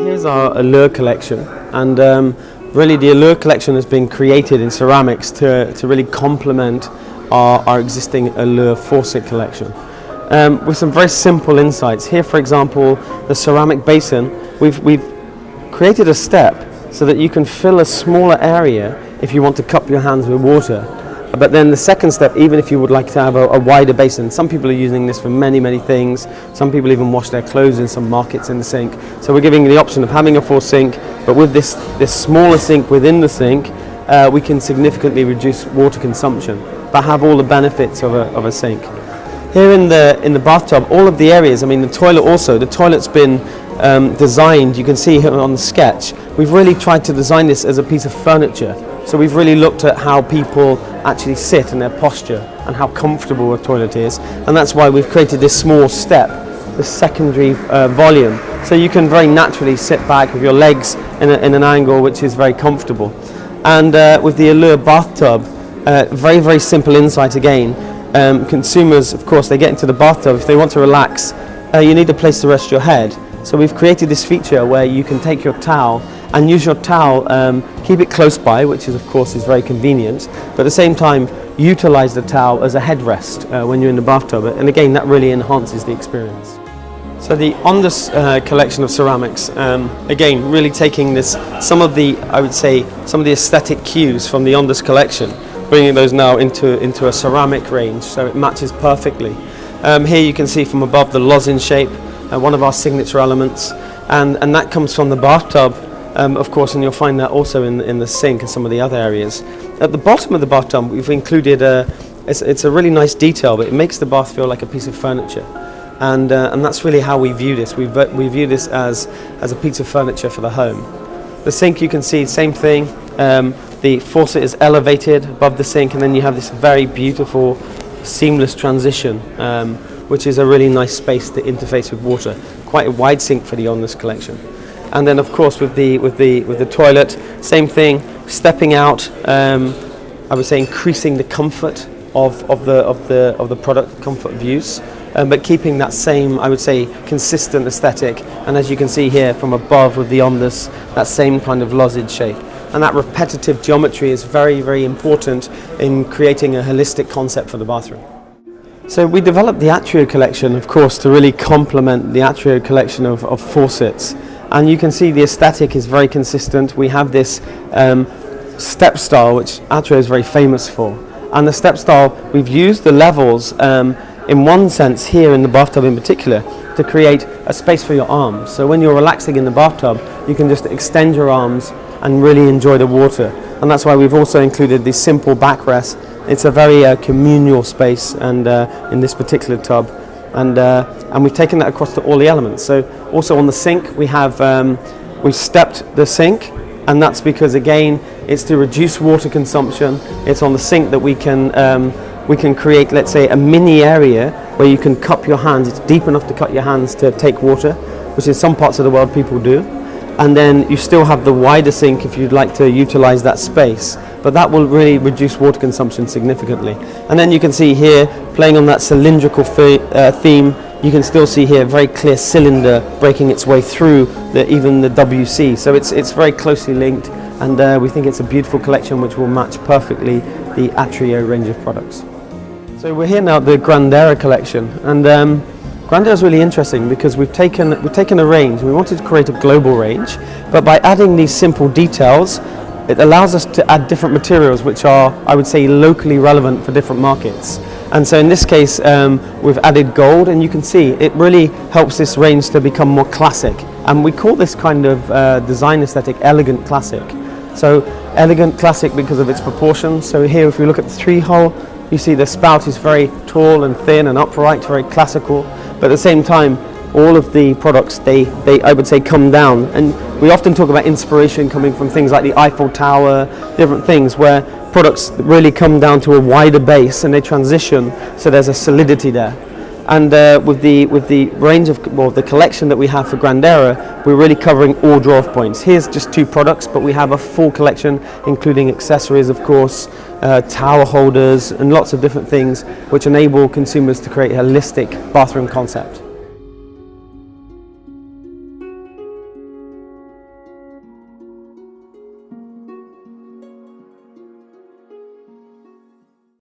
Here's our Allure collection, and really the Allure collection has been created in ceramics to really complement our existing Allure faucet collection. With some very simple insights. Here, for example, the ceramic basin, we've created a step so that you can fill a smaller area if you want to cup your hands with water. But then the second step, even if you would like to have a wider basin, some people are using this for many things. Some people even wash their clothes in some markets in the sink. So we're giving the option of having a full sink, but with this smaller sink within the sink, we can significantly reduce water consumption, but have all the benefits of a sink. Here in the bathtub, all of the areas, I mean the toilet also, the toilet's been designed, you can see here on the sketch, we've really tried to design this as a piece of furniture. So we've really looked at how people actually sit and their posture and how comfortable a toilet is, and that's why we've created this small step, the secondary volume, so you can very naturally sit back with your legs in an angle which is very comfortable. And with the Allure bathtub, very simple insight again. Consumers, of course, they get into the bathtub, if they want to relax, you need a place to rest your head. So we've created this feature where you can take your towel and use your towel, keep it close by, which is of course is very convenient, but at the same time utilize the towel as a headrest when you're in the bathtub, and again that really enhances the experience. So the Ondus collection of ceramics, again really taking some of the aesthetic cues from the Ondus collection, bringing those now into a ceramic range, so it matches perfectly. Here you can see from above the lozenge shape, one of our signature elements, and that comes from the bathtub, of course, and you'll find that also in the sink and some of the other areas. At the bottom of the bathtub, we've included it's a really nice detail, but it makes the bath feel like a piece of furniture, and that's really how we view this. We view this as a piece of furniture for the home. The sink, you can see, same thing. The faucet is elevated above the sink, and then you have this very beautiful, seamless transition, which is a really nice space to interface with water. Quite a wide sink for the Ondus collection. And then, of course, with the toilet, same thing. Stepping out, I would say increasing the comfort of the product, comfort of use, but keeping that same, I would say, consistent aesthetic. And as you can see here from above with the Ondus, that same kind of lozenge shape. And that repetitive geometry is very important in creating a holistic concept for the bathroom. So we developed the Atrio collection, of course, to really complement the Atrio collection of faucets. And you can see the aesthetic is very consistent. We have this step style, which Atrio is very famous for. And the step style, we've used the levels in one sense here in the bathtub in particular to create a space for your arms. So when you're relaxing in the bathtub, you can just extend your arms and really enjoy the water. And that's why we've also included this simple backrest. It's a very communal space, and in this particular tub, and we've taken that across to all the elements. So also on the sink, we've stepped the sink, and that's because again it's to reduce water consumption. It's on the sink that we can create, let's say, a mini area where you can cup your hands. It's deep enough to cut your hands to take water, which in some parts of the world people do. And then you still have the wider sink if you'd like to utilize that space, but that will really reduce water consumption significantly. And then you can see here, playing on that cylindrical theme, you can still see here a very clear cylinder breaking its way through even the WC. So it's very closely linked, and we think it's a beautiful collection which will match perfectly the Atrio range of products. So we're here now at the Grandera collection, and Grandera is really interesting because we've taken a range. We wanted to create a global range, but by adding these simple details, it allows us to add different materials which are, I would say, locally relevant for different markets. And so in this case, we've added gold, and you can see it really helps this range to become more classic. And we call this kind of design aesthetic elegant classic. So elegant classic because of its proportions. So here, if we look at the 3-hole, you see the spout is very tall and thin and upright, very classical. But at the same time, all of the products, they I would say, come down. And we often talk about inspiration coming from things like the Eiffel Tower, different things where products really come down to a wider base and they transition, so there's a solidity there. And with the range of, well, the collection that we have for Grandera, we're really covering all draw-off points. Here's just 2 products, but we have a full collection, including accessories, of course, towel holders, and lots of different things which enable consumers to create a holistic bathroom concept.